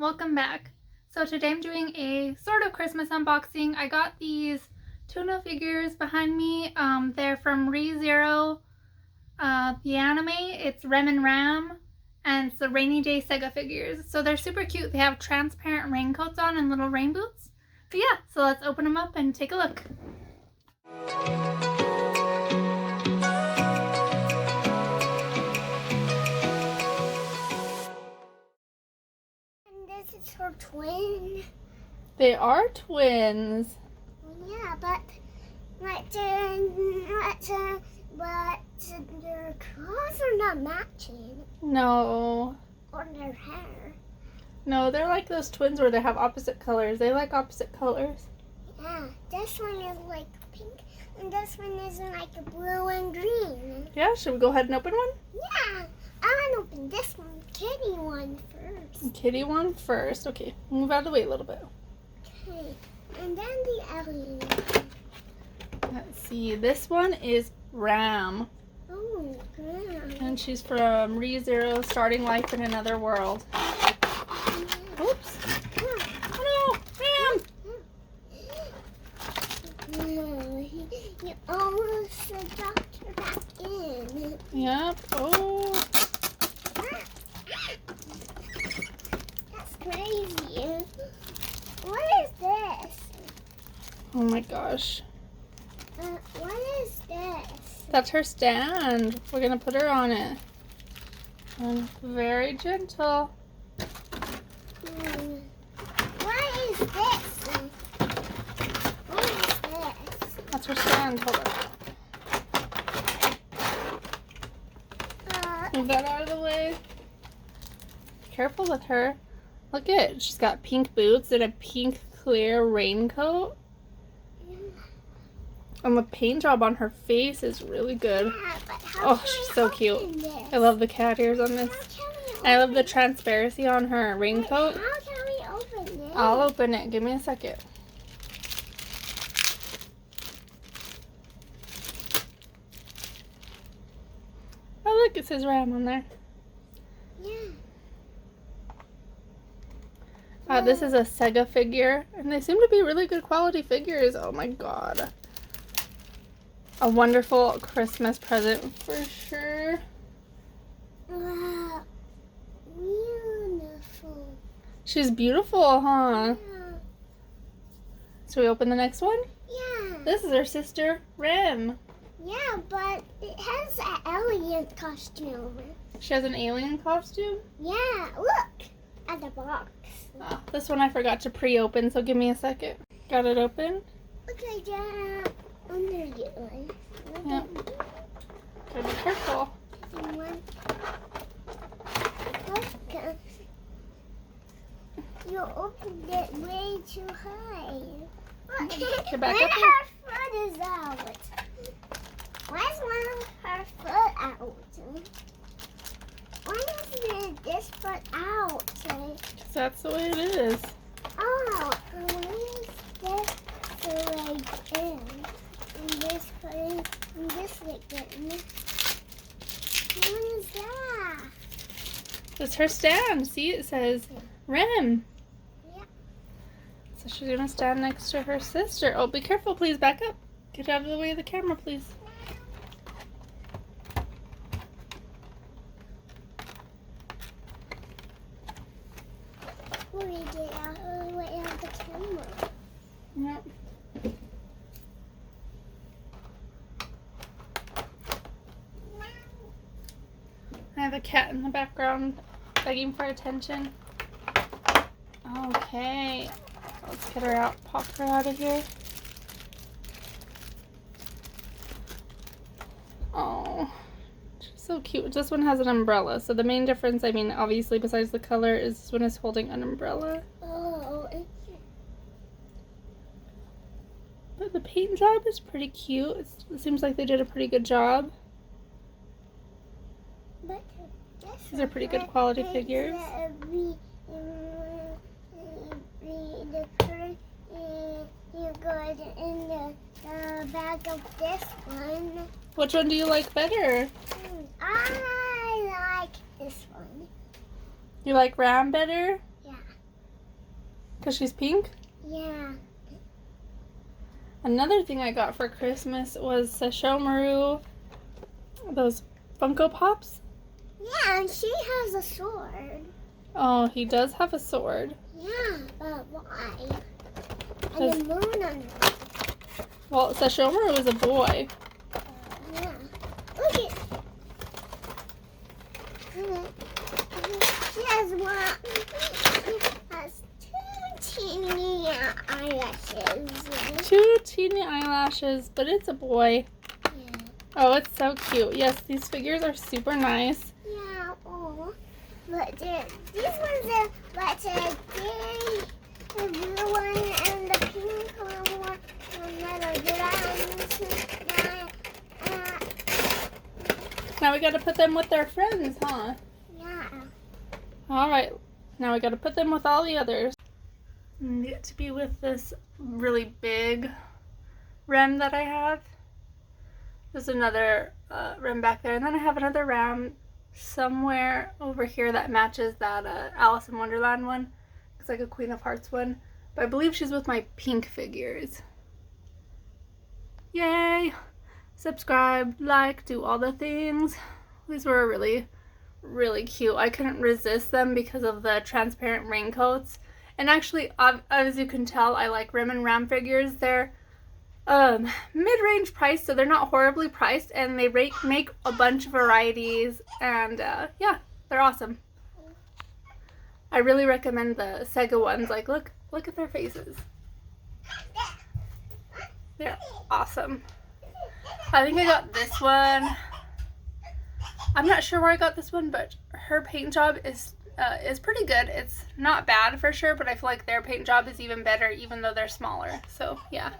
welcome back. So today I'm doing a sort of Christmas unboxing. I got these tuna figures behind me. They're from ReZero, the anime. It's Rem and Ram, and it's the rainy day Sega figures. So they're super cute. They have transparent raincoats on and little rain boots. But yeah, so let's open them up and take a look. This is her twin. They are twins. Yeah, but their clothes are not matching. No. Or their hair. No, they're like those twins where they have opposite colors. They like opposite colors. Yeah, this one is like pink, and this one is like a blue and green. Yeah, should we go ahead and open one? Yeah, I want to open this one, kitty one first. Kitty one first. Okay, move out of the way a little bit. Okay, and then the alien. Let's see. This one is Ram. Oh, good. And she's from ReZero, starting life in another world. Oops. Oh no, Ram! You almost dropped her back in. Yep. Oh. That's crazy. What is this? Oh my gosh. What is this? That's her stand. We're gonna put her on it. And very gentle. What is this? What is this? That's her stand. Hold on. Move that out of the way. Be careful with her. Look at it. She's got pink boots and a pink clear raincoat. And the paint job on her face is really good. Oh, she's so cute. This? I love the cat ears on this. I love the transparency on her raincoat. How can we open this? I'll open it. Give me a second. Oh, look, it says Ram on there. Yeah. This is a Sega figure, and they seem to be really good quality figures. Oh my god. A wonderful Christmas present for sure. Wow. Beautiful. She's beautiful, huh? Yeah. So we open the next one? Yeah. This is her sister, Rem. Yeah, but it has an alien costume. She has an alien costume? Yeah, look at the box. Oh, this one I forgot to pre-open, so give me a second. Got it open? Look like that under you. Yep. Gotta be careful. Look, you opened it way too high. Get back When up here. her foot is out. Why's one of her foot out? Why is this foot out? 'Cause that's the way it is. Oh, and why is this leg in? And this foot in, and this leg in? What is that? It's her stand. See, it says Rem. Yeah. So she's gonna stand next to her sister. Oh, be careful, please. Back up. Get out of the way of the camera, please. We get out of the way of the camera. Yep. I have a cat in the background begging for attention. Okay. Let's get her out. Pop her out of here. Oh. She's so cute. This one has an umbrella. So the main difference, I mean, obviously besides the color, is this one is holding an umbrella. Oh, But the paint job is pretty cute. It seems like they did a pretty good job. but These are pretty good quality figures. You got in the bag of this one. Which one do you like better? I like this one. You like Ram better? Yeah. Because she's pink? Yeah. Another thing I got for Christmas was Sashomaru, those Funko Pops. Yeah, and she has a sword. Oh, he does have a sword. Yeah, but why? And the moon on it. Well, Sashomaru is a boy. Yeah. Look at. She has one. She has two teeny eyelashes. Two teeny eyelashes, but it's a boy. Yeah. Oh, it's so cute. Yes, these figures are super nice. Yeah. Oh. But these ones are the blue one and the pink one. Now we gotta put them with their friends, huh? Yeah. Alright, now we gotta put them with all the others. And get to be with this really big Rem that I have. There's another Rem back there, and then I have another Ram somewhere over here that matches that Alice in Wonderland one. It's like a Queen of Hearts one. But I believe she's with my pink figures. Yay! Subscribe, like, do all the things. These were really, really cute. I couldn't resist them because of the transparent raincoats. And actually, as you can tell, I like Rem and Ram figures. They're mid-range price, so they're not horribly priced, and they make a bunch of varieties, and yeah, they're awesome. I really recommend the Sega ones. Like, look at their faces. They're awesome. I think I got this one. I'm not sure where I got this one, but her paint job is pretty good. It's not bad for sure, but I feel like their paint job is even better, even though they're smaller. So yeah.